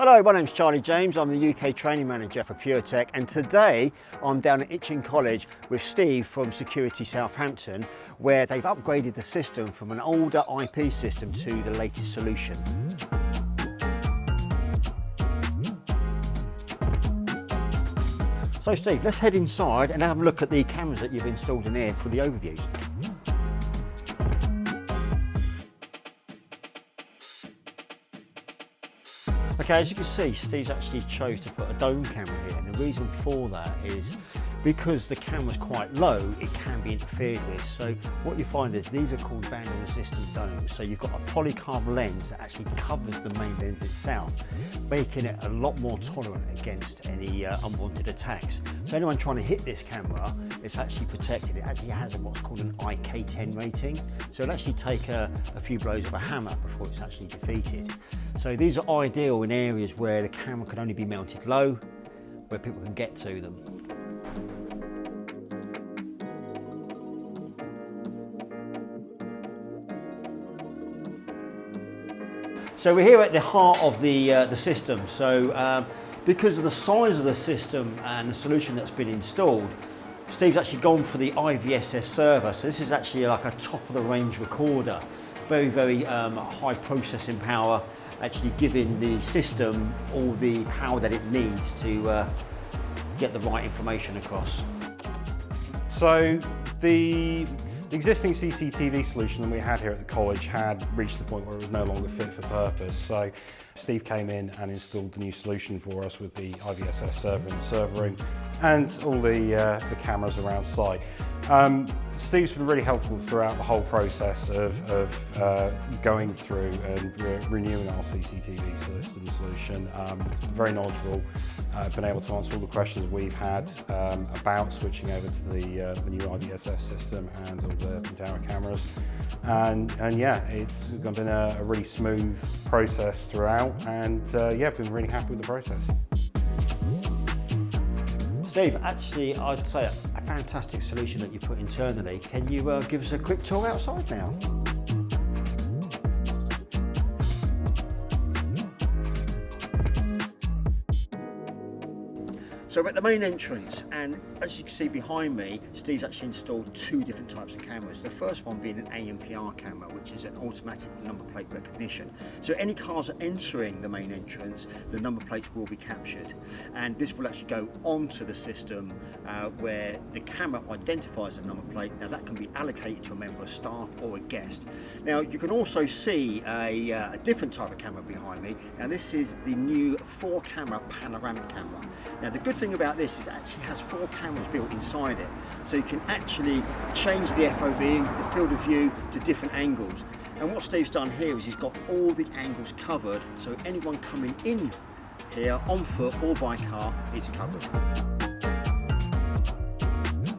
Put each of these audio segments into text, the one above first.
Hello, my name's Charlie James. I'm the UK Training Manager for PureTech, and today I'm down at Itchen College with Steve from Security Southampton, where they've upgraded the system from an older IP system to the latest solution. So Steve, let's head inside and have a look at the cameras that you've installed in here for the overviews. Okay, as you can see, Steve's actually chose to put a dome camera here, and the reason for that is because the camera's quite low, it can be interfered with. So what you find is these are called vandal resistant domes. So you've got a polycarb lens that actually covers the main lens itself, making it a lot more tolerant against any unwanted attacks. So anyone trying to hit this camera, it's actually protected. It actually has what's called an IK10 rating. So it'll actually take a few blows of a hammer before it's actually defeated. So these are ideal in areas where the camera can only be mounted low, where people can get to them. So we're here at the heart of the system. So because of the size of the system and the solution that's been installed, Steve's actually gone for the IVSS server. So this is actually like a top of the range recorder. Very high processing power, actually giving the system all the power that it needs to get the right information across. So the existing CCTV solution that we had here at the college had reached the point where it was no longer fit for purpose. So Steve came in and installed the new solution for us with the IVSS server in the server room and all the cameras around site. Steve's been really helpful throughout the whole process of going through and renewing our CCTV system solution. Very knowledgeable, been able to answer all the questions we've had about switching over to the new IVSS system and all the Dahua cameras. And yeah, it's been a really smooth process throughout, and yeah, been really happy with the process. Steve, actually, I'd say a fantastic solution that you put internally. Can you give us a quick tour outside now? So we're at the main entrance, and as you can see behind me, Steve's actually installed two different types of cameras. The first one being an Ampr camera, which is an automatic number plate recognition. So any cars are entering the main entrance, the number plates will be captured. And this will actually go onto the system where the camera identifies the number plate. Now that can be allocated to a member of staff or a guest. Now you can also see a different type of camera behind me. Now this is the new 4-camera panoramic camera. Now the good thing about this is it actually has 4 cameras built inside it, so you can actually change the FOV, the field of view, to different angles. And what Steve's done here is he's got all the angles covered, so anyone coming in here on foot or by car, it's covered.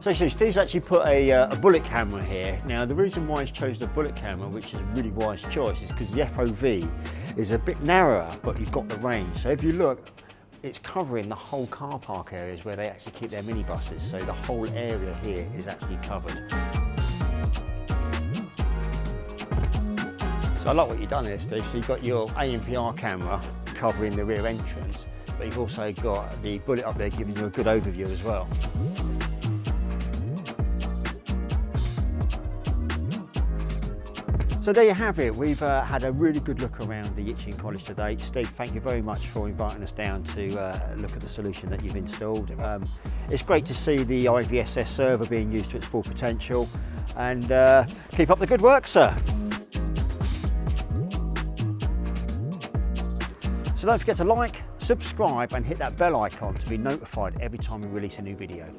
So you see, Steve's actually put a bullet camera here. Now the reason why he's chosen a bullet camera, which is a really wise choice, is because the FOV is a bit narrower, but you've got the range. So if you look, it's covering the whole car park areas where they actually keep their minibuses. So the whole area here is actually covered. So I like what you've done here, Steve. So you've got your Ampr camera covering the rear entrance, but you've also got the bullet up there giving you a good overview as well. So there you have it. We've had a really good look around the Itchen College today. Steve, thank you very much for inviting us down to look at the solution that you've installed. It's great to see the IVSS server being used to its full potential, and keep up the good work, sir. So don't forget to like, subscribe and hit that bell icon to be notified every time we release a new video.